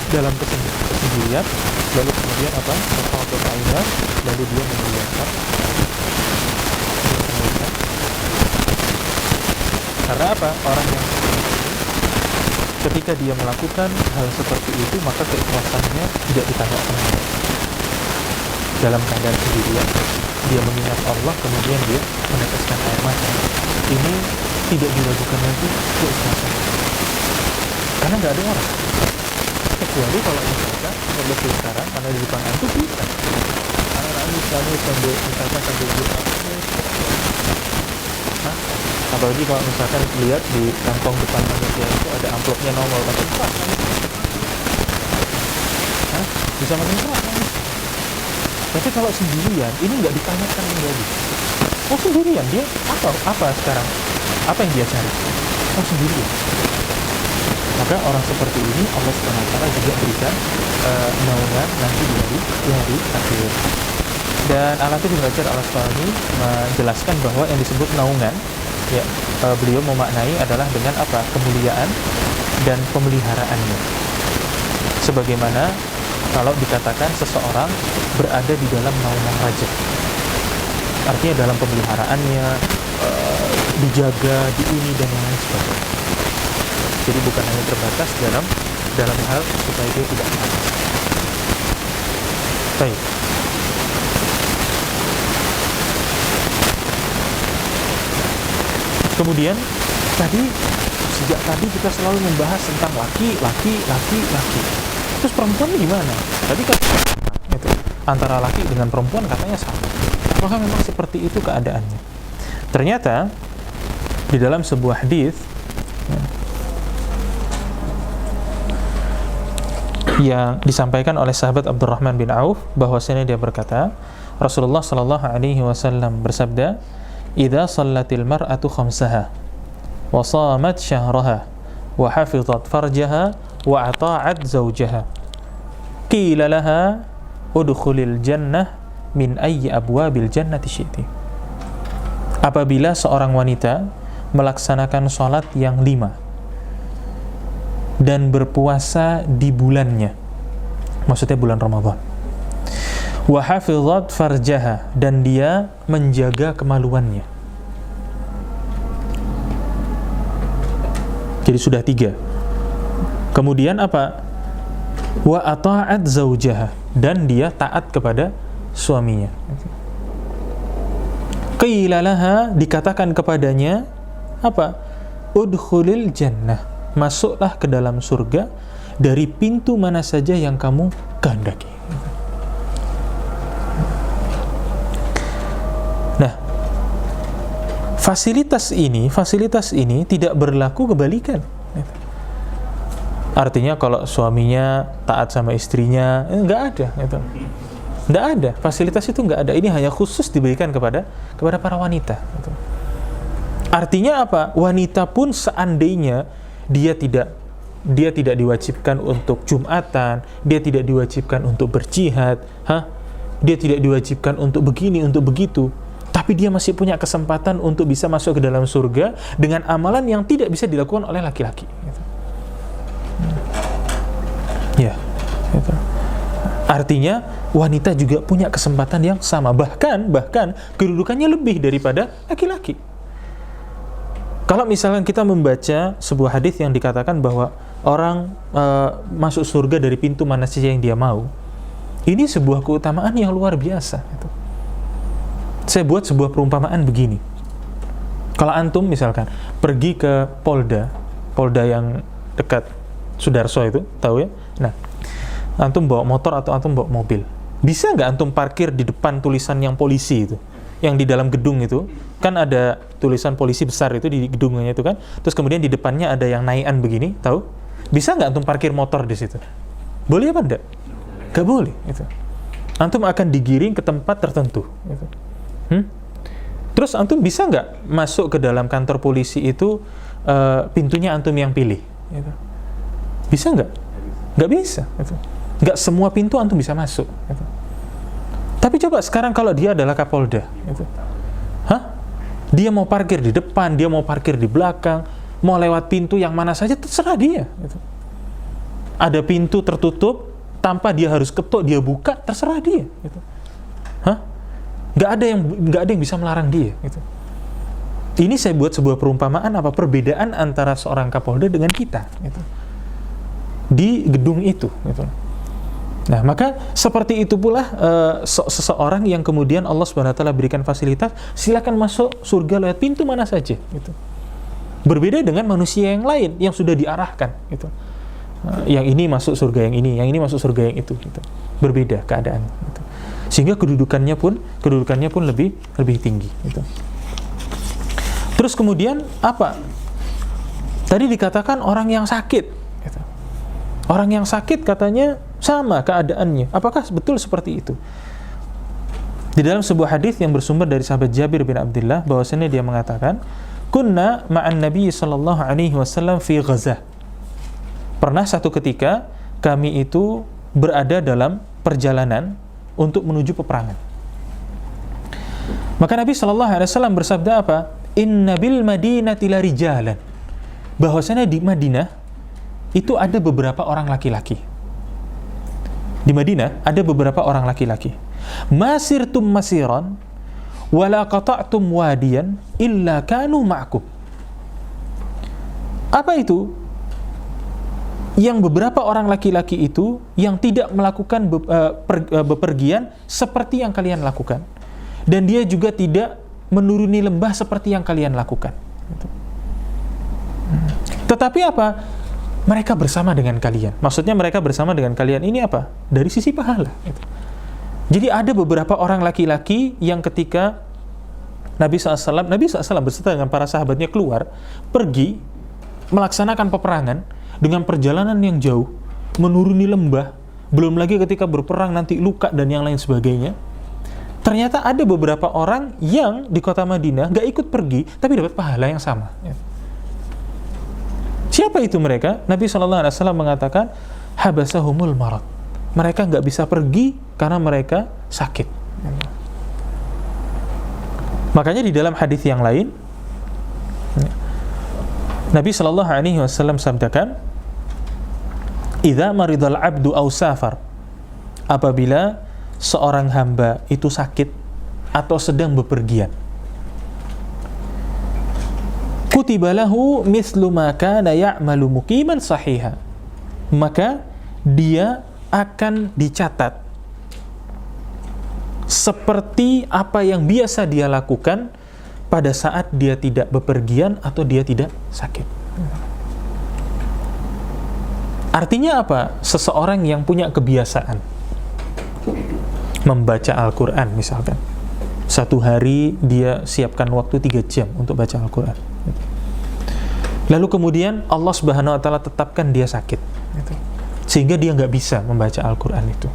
dalam kesendirian, lalu kemudian apa? Fafadat aina, lalu dia memuliakan. Karena apa? Orang yang ketika dia melakukan hal seperti itu, maka keikhlasannya tidak ditanyakan. Dalam keadaan sendirian, dia mengingat Allah, kemudian dia meneteskan air mata. Ini tidak diragukan lagi keikhlasan. Karena nggak ada orang. Kecuali kalau misalkan lebih sekarang, karena di depan itu bisa. Karena misalnya sambil doa. Apalagi kalau misalkan lihat di kantong depan manusia itu ada amplopnya nomor, makin keras. Bisa makin keras. Tapi kalau sendirian, ini nggak ditanyakan lagi. Oh sendirian, dia apa sekarang? Apa yang dia cari? Oh sendirian. Maka orang seperti ini Allah SWT juga berikan naungan nanti di hari akhir. Dan Al-Hafidz Ibnu Hajar Al-Asqalani menjelaskan bahwa yang disebut naungan, ya, beliau memaknai adalah dengan apa? Kemuliaan dan pemeliharaannya. Sebagaimana kalau dikatakan seseorang berada di dalam naungan raja, artinya dalam pemeliharaannya, dijaga, di ini dan yang lain sebagainya. Jadi bukan hanya terbatas dalam hal supaya dia tidak panas. Baik. Kemudian sejak tadi kita selalu membahas tentang laki. Terus perempuan ini gimana? Tadi kan itu antara laki dengan perempuan katanya sama. Apakah memang seperti itu keadaannya? Ternyata di dalam sebuah hadis yang disampaikan oleh sahabat Abdurrahman bin Auf, bahwasanya dia berkata, Rasulullah sallallahu alaihi wasallam bersabda, "Idza shallatil mar'atu khamsaha wa shamat syahraha wa hafizat farjaha wa ata'at zawjaha, qila laha udkhulil jannah min ayyi abwabil jannati syi'ti." Apabila seorang wanita melaksanakan sholat yang 5 dan berpuasa di bulannya, maksudnya bulan Ramadan, wa hafizat farjaha, dan dia menjaga kemaluannya. Jadi sudah 3. Kemudian apa? Wa ata'at zawjaha, dan dia taat kepada suaminya. Qila laha, dikatakan kepadanya apa? Udkhulil jannah, masuklah ke dalam surga dari pintu mana saja yang kamu kehendaki. Nah, fasilitas ini tidak berlaku kebalikan. Artinya kalau suaminya taat sama istrinya, nggak ada, gitu. Nggak ada, fasilitas itu nggak ada. Ini hanya khusus diberikan kepada para wanita, gitu. Artinya apa? Wanita pun seandainya dia tidak diwajibkan untuk Jumatan, dia tidak diwajibkan untuk berjihad, dia tidak diwajibkan untuk begini, untuk begitu, tapi dia masih punya kesempatan untuk bisa masuk ke dalam surga dengan amalan yang tidak bisa dilakukan oleh laki-laki. Ya, gitu. Artinya wanita juga punya kesempatan yang sama, bahkan kedudukannya lebih daripada laki-laki. Kalau misalkan kita membaca sebuah hadis yang dikatakan bahwa orang masuk surga dari pintu mana saja yang dia mau, ini sebuah keutamaan yang luar biasa. Gitu. Saya buat sebuah perumpamaan begini. Kalau antum misalkan pergi ke Polda yang dekat Sudarso itu, tahu ya? Nah, antum bawa motor atau antum bawa mobil, bisa nggak antum parkir di depan tulisan yang polisi itu, yang di dalam gedung itu kan ada tulisan polisi besar itu di gedungnya itu kan, terus kemudian di depannya ada yang naikan begini, tahu? Bisa nggak antum parkir motor di situ? Boleh apa enggak? Nggak boleh. Itu. Antum akan digiring ke tempat tertentu. Gitu. Terus antum bisa nggak masuk ke dalam kantor polisi itu pintunya antum yang pilih? Gitu. Bisa nggak? Nggak bisa. Gitu. Nggak semua pintu antum bisa masuk. Gitu. Tapi coba sekarang kalau dia adalah Kapolda, gitu. Dia mau parkir di depan, dia mau parkir di belakang, mau lewat pintu yang mana saja, terserah dia. Gitu. Ada pintu tertutup, tanpa dia harus ketuk, dia buka, terserah dia. Gitu. Nggak ada yang bisa melarang dia. Gitu. Ini saya buat sebuah perumpamaan apa perbedaan antara seorang Kapolda dengan kita. Gitu. Di gedung itu. Gitu. Nah, maka seperti itu pula seseorang yang kemudian Allah SWT berikan fasilitas, silakan masuk surga lewat pintu mana saja, gitu. Berbeda dengan manusia yang lain yang sudah diarahkan, gitu. Yang ini masuk surga yang ini masuk surga yang itu, gitu. Berbeda keadaan, gitu. Sehingga kedudukannya pun lebih tinggi, gitu. Terus kemudian apa? Tadi dikatakan orang yang sakit, gitu. Orang yang sakit katanya sama keadaannya. Apakah betul seperti itu? Di dalam sebuah hadis yang bersumber dari sahabat Jabir bin Abdullah, bahwasanya dia mengatakan, "Kunna ma'an Nabi sallallahu alaihi wasallam fi ghazah." pernah satu ketika kami itu berada dalam perjalanan untuk menuju peperangan. Maka Nabi SAW bersabda apa? Inna bil madinati la rijalan. Bahwasanya di Madinah itu ada beberapa orang laki-laki. Di Madinah ada beberapa orang laki-laki. Masirtum masiran wala qata'tum wadiyan illa kanu ma'akum. Apa itu? Yang beberapa orang laki-laki itu yang tidak melakukan bepergian seperti yang kalian lakukan, dan dia juga tidak menuruni lembah seperti yang kalian lakukan. Tetapi apa? Mereka bersama dengan kalian. Maksudnya mereka bersama dengan kalian ini apa? Dari sisi pahala. Jadi ada beberapa orang laki-laki yang ketika Nabi SAW beserta dengan para sahabatnya keluar, pergi melaksanakan peperangan dengan perjalanan yang jauh, menuruni lembah, belum lagi ketika berperang nanti luka dan yang lain sebagainya. Ternyata ada beberapa orang yang di kota Madinah gak ikut pergi, tapi dapat pahala yang sama. Siapa itu mereka? Nabi SAW mengatakan, habasahumul marad. Mereka gak bisa pergi karena mereka sakit. Makanya di dalam hadis yang lain, Nabi SAW sabdakan, idza maridal abdu aw safar, apabila seorang hamba itu sakit atau sedang bepergian, kutiba lahu mithlu ma kana ya'malu muqiman sahiha, maka dia akan dicatat seperti apa yang biasa dia lakukan pada saat dia tidak bepergian atau dia tidak sakit. Artinya apa? Seseorang yang punya kebiasaan membaca Al-Quran misalkan, satu hari dia siapkan waktu 3 jam untuk baca Al-Quran, lalu kemudian Allah Subhanahu wa Ta'ala tetapkan dia sakit, sehingga dia nggak bisa membaca Al-Quran itu.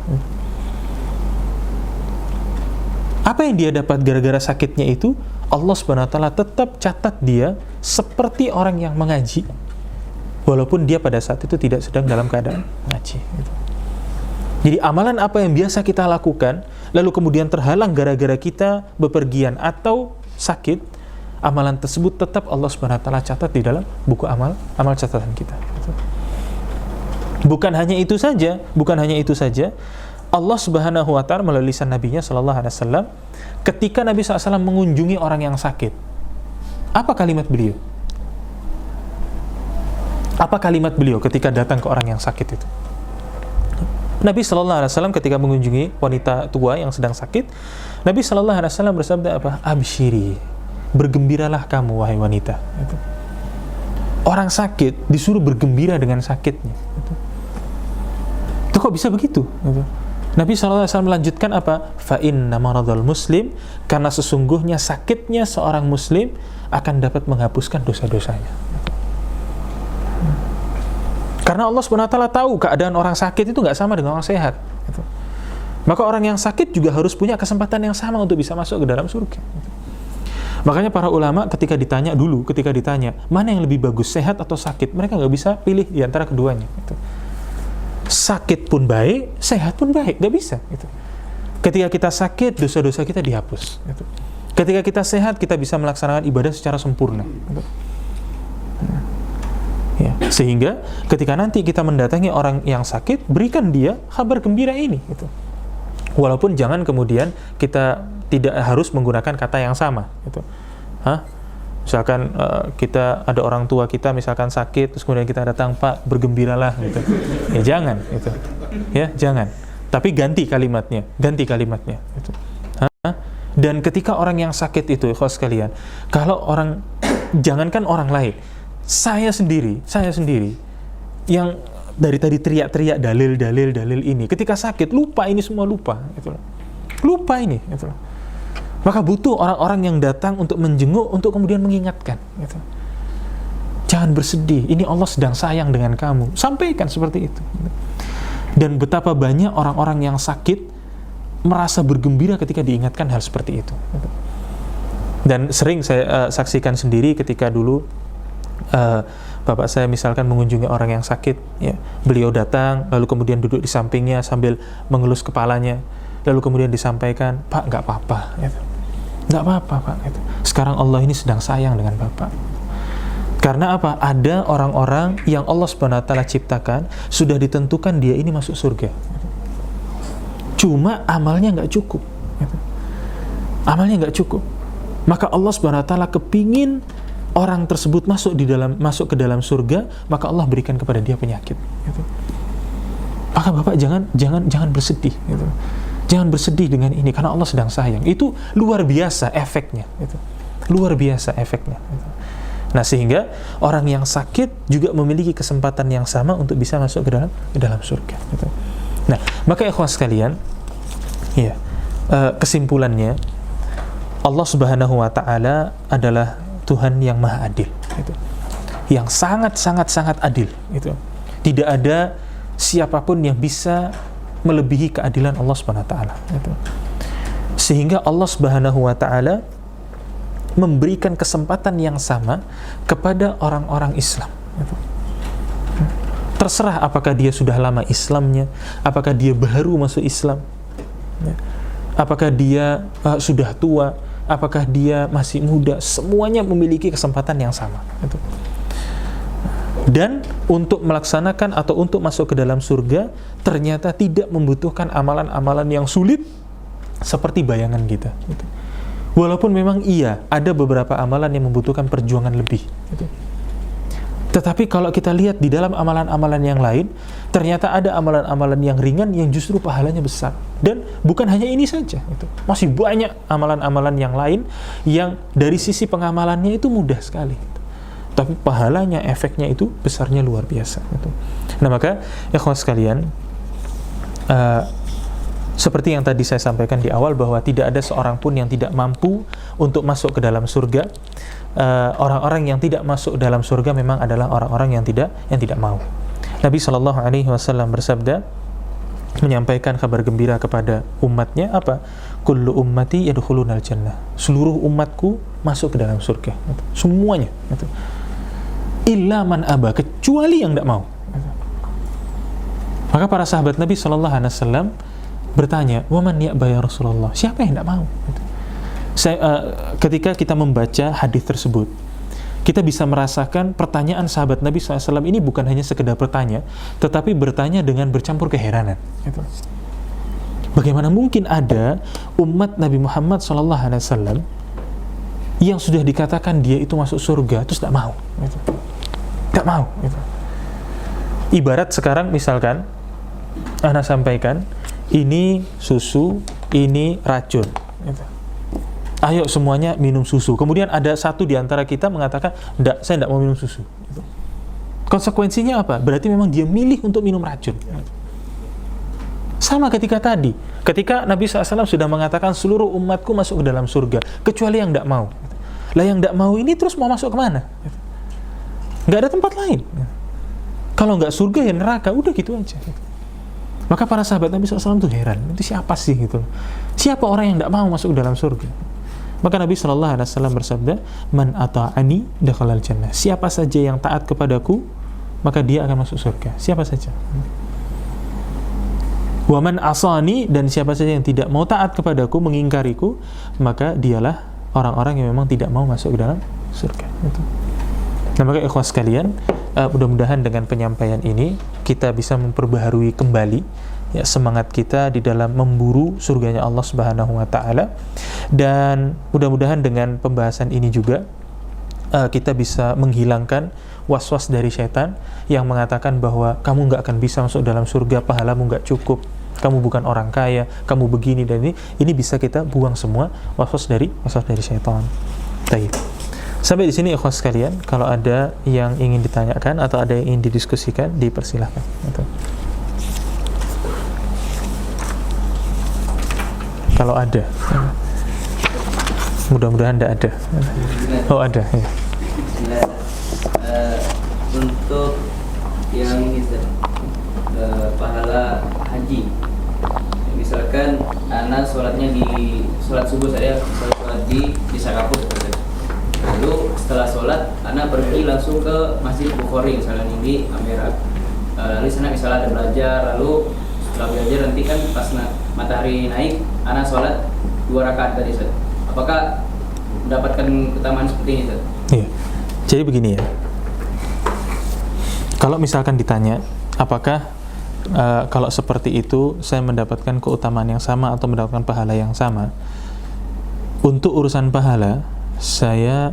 Apa yang dia dapat gara-gara sakitnya itu? Allah Subhanahu wa Ta'ala tetap catat dia seperti orang yang mengaji, walaupun dia pada saat itu tidak sedang dalam keadaan mengaji. Jadi amalan apa yang biasa kita lakukan, lalu kemudian terhalang gara-gara kita bepergian atau sakit, amalan tersebut tetap Allah Subhanahu wa Ta'ala catat di dalam buku amal catatan kita. Bukan hanya itu saja, Allah Subhanahu wa Ta'ala melalui lisan Nabi-Nya sallallahu alaihi wasallam, ketika Nabi SAW mengunjungi orang yang sakit, apa kalimat beliau? Apa kalimat beliau ketika datang ke orang yang sakit itu? Nabi sallallahu alaihi wasallam ketika mengunjungi wanita tua yang sedang sakit, Nabi sallallahu alaihi wasallam bersabda apa? Absyiri, bergembiralah kamu wahai wanita. Orang sakit disuruh bergembira dengan sakitnya. Itu kok bisa begitu? Nabi SAW melanjutkan apa? Fa inna maradul muslim, karena sesungguhnya sakitnya seorang muslim akan dapat menghapuskan dosa-dosanya. Karena Allah SWT tahu keadaan orang sakit itu nggak sama dengan orang sehat. Maka orang yang sakit juga harus punya kesempatan yang sama untuk bisa masuk ke dalam surga. Makanya para ulama ketika ditanya, mana yang lebih bagus, sehat atau sakit, mereka nggak bisa pilih di antara keduanya. Sakit pun baik, sehat pun baik, nggak bisa. Ketika kita sakit, dosa-dosa kita dihapus. Ketika kita sehat, kita bisa melaksanakan ibadah secara sempurna. Ya, sehingga ketika nanti kita mendatangi orang yang sakit, berikan dia kabar gembira ini. Walaupun jangan kemudian kita tidak harus menggunakan kata yang sama. Misalkan kita ada orang tua kita misalkan sakit, terus kemudian kita datang, Pak, bergembiralah, gitu. Ya jangan, gitu. Ya jangan. Tapi ganti kalimatnya. Gitu. Dan ketika orang yang sakit itu, ikhwas sekalian, kalau orang, jangankan orang lain, saya sendiri yang dari tadi teriak-teriak dalil ini, ketika sakit lupa ini semua, lupa ini. Maka butuh orang-orang yang datang untuk menjenguk, untuk kemudian mengingatkan. Jangan bersedih, ini Allah sedang sayang dengan kamu. Sampaikan seperti itu. Dan betapa banyak orang-orang yang sakit merasa bergembira ketika diingatkan hal seperti itu. Dan sering saya saksikan sendiri ketika dulu Bapak saya misalkan mengunjungi orang yang sakit, ya, beliau datang, lalu kemudian duduk di sampingnya sambil mengelus kepalanya, lalu kemudian disampaikan, Pak, nggak apa-apa, gitu. Nggak apa-apa, Pak, gitu. Sekarang Allah ini sedang sayang dengan Bapak. Karena apa? Ada orang-orang yang Allah Subhanahu wa Ta'ala ciptakan, sudah ditentukan dia ini masuk surga. Cuma amalnya nggak cukup. Gitu. Amalnya nggak cukup. Maka Allah Subhanahu wa Ta'ala kepingin orang tersebut masuk ke dalam surga, maka Allah berikan kepada dia penyakit. Gitu. Maka Bapak jangan bersedih. Gitu. Jangan bersedih dengan ini, karena Allah sedang sayang. Itu luar biasa efeknya. Gitu. Luar biasa efeknya. Gitu. Nah, sehingga orang yang sakit juga memiliki kesempatan yang sama untuk bisa masuk ke dalam surga. Gitu. Nah, maka ikhwan sekalian, ya, kesimpulannya, Allah Subhanahu wa Ta'ala adalah Tuhan yang maha adil, gitu. Yang sangat adil, gitu. Tidak ada siapapun yang bisa melebihi keadilan Allah Subhanahu wa Ta'ala, gitu. Sehingga Allah Subhanahu wa Ta'ala memberikan kesempatan yang sama kepada orang-orang Islam, gitu. Terserah apakah dia sudah lama Islamnya, apakah dia baru masuk Islam, ya, apakah dia sudah tua, apakah dia masih muda, semuanya memiliki kesempatan yang sama. Gitu. Dan untuk melaksanakan atau untuk masuk ke dalam surga ternyata tidak membutuhkan amalan-amalan yang sulit seperti bayangan kita. Gitu. Walaupun memang iya, ada beberapa amalan yang membutuhkan perjuangan lebih. Gitu. Tetapi kalau kita lihat di dalam amalan-amalan yang lain, ternyata ada amalan-amalan yang ringan yang justru pahalanya besar. Dan bukan hanya ini saja, gitu. Masih banyak amalan-amalan yang lain yang dari sisi pengamalannya itu mudah sekali. Gitu. Tapi pahalanya, efeknya itu besarnya luar biasa. Gitu. Nah, maka ikhwan sekalian, seperti yang tadi saya sampaikan di awal, bahwa tidak ada seorang pun yang tidak mampu untuk masuk ke dalam surga. Orang-orang yang tidak masuk dalam surga memang adalah orang-orang yang tidak mau. Nabi SAW bersabda, menyampaikan kabar gembira kepada umatnya, apa? Kullu ummati yadkhulunal jannah. Seluruh umatku masuk ke dalam surga. Gitu. Semuanya. Gitu. Illa man aba, kecuali yang tidak mau. Gitu. Maka para sahabat Nabi SAW bertanya, waman ya'ba ya Rasulullah, siapa yang tidak mau? Gitu. Ketika kita membaca hadis tersebut, kita bisa merasakan pertanyaan sahabat Nabi SAW ini bukan hanya sekedar bertanya, tetapi bertanya dengan bercampur keheranan. Gitu. Bagaimana mungkin ada umat Nabi Muhammad SAW yang sudah dikatakan dia itu masuk surga, terus tidak mau? Gitu. Tidak mau. Gitu. Ibarat sekarang misalkan, Ana sampaikan, ini susu, ini racun. Gitu. Ayo semuanya minum susu. Kemudian ada satu di antara kita mengatakan, enggak, saya tidak mau minum susu. Gitu. Konsekuensinya apa? Berarti memang dia milih untuk minum racun. Sama ketika tadi, ketika Nabi SAW sudah mengatakan seluruh umatku masuk ke dalam surga, kecuali yang tidak mau. Lah yang tidak mau ini terus mau masuk kemana? Nggak ada tempat lain. Kalau nggak surga ya neraka, udah gitu aja. Maka para sahabat Nabi SAW itu heran, itu siapa sih gitu? Siapa orang yang tidak mau masuk ke dalam surga? Maka Nabi SAW bersabda, man ata'ani dakhalal jannah. Siapa saja yang taat kepadaku, maka dia akan masuk surga. Siapa saja. Wa man asani, dan siapa saja yang tidak mau taat kepadaku, mengingkariku, maka dialah orang-orang yang memang tidak mau masuk ke dalam surga. Nah, maka ikhwas sekalian, mudah-mudahan dengan penyampaian ini kita bisa memperbaharui kembali ya semangat kita di dalam memburu surganya Allah Subhanahu wa Ta'ala. Dan mudah-mudahan dengan pembahasan ini juga kita bisa menghilangkan was-was dari syaitan yang mengatakan bahwa kamu nggak akan bisa masuk dalam surga, pahalamu nggak cukup, kamu bukan orang kaya, kamu begini dan ini bisa kita buang semua was-was dari syaitan. Baik. Sampai di sini ikhwas sekalian, kalau ada yang ingin ditanyakan atau ada yang ingin didiskusikan, dipersilahkan. Kalau ada, mudah-mudahan tidak ada. Oh ada. Ya. Untuk yang ini pahala haji, misalkan anak sholatnya di sholat subuh saya sholat di Sakapur, lalu setelah sholat anak pergi langsung ke Masjid Bukhari misalnya di Ampera. Lalu sana misalnya ada belajar, lalu setelah belajar nanti kan pas matahari naik anak sholat 2 rakaat tadi Ustaz. Apakah mendapatkan keutamaan seperti ini Ustaz? Iya. Jadi begini ya. Kalau misalkan ditanya, apakah kalau seperti itu saya mendapatkan keutamaan yang sama atau mendapatkan pahala yang sama? Untuk urusan pahala, saya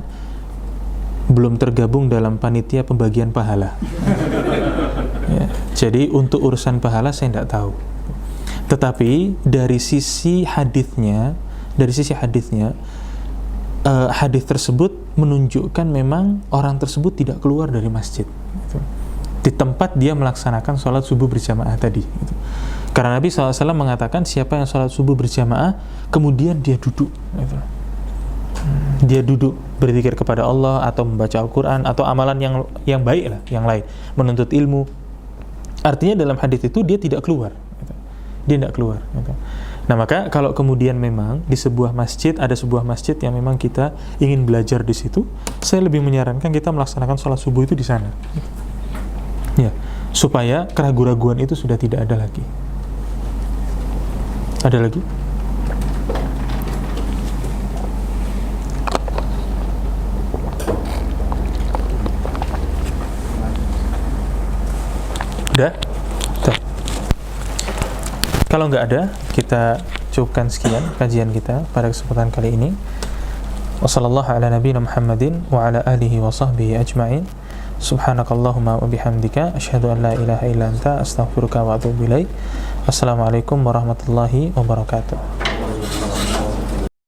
belum tergabung dalam panitia pembagian pahala. Ya, jadi untuk urusan pahala saya tidak tahu. Tetapi dari sisi hadisnya, hadis tersebut menunjukkan memang orang tersebut tidak keluar dari masjid. Di tempat dia melaksanakan sholat subuh berjamaah tadi. Karena Nabi SAW mengatakan siapa yang sholat subuh berjamaah, kemudian dia duduk. Dia duduk berzikir kepada Allah atau membaca Al-Quran atau amalan yang baik lah, yang lain, menuntut ilmu. Artinya dalam hadis itu dia tidak keluar. Dia tidak keluar. Nah maka kalau kemudian memang di sebuah masjid, ada sebuah masjid yang memang kita ingin belajar di situ, saya lebih menyarankan kita melaksanakan sholat subuh itu di sana. Ya, supaya keraguan-raguan itu sudah tidak ada lagi. Ada lagi? Udah? Tuh. Kalau nggak ada, kita cukupkan sekian kajian kita pada kesempatan kali ini. Wassallallahu ala nabiyina Muhammadin wa ala alihi wa sahbihi ajma'in. Subhanakallahumma wa bihamdika asyhadu an la ilaha illa anta astaghfiruka wa atubu ilaik. Assalamualaikum warahmatullahi wabarakatuh.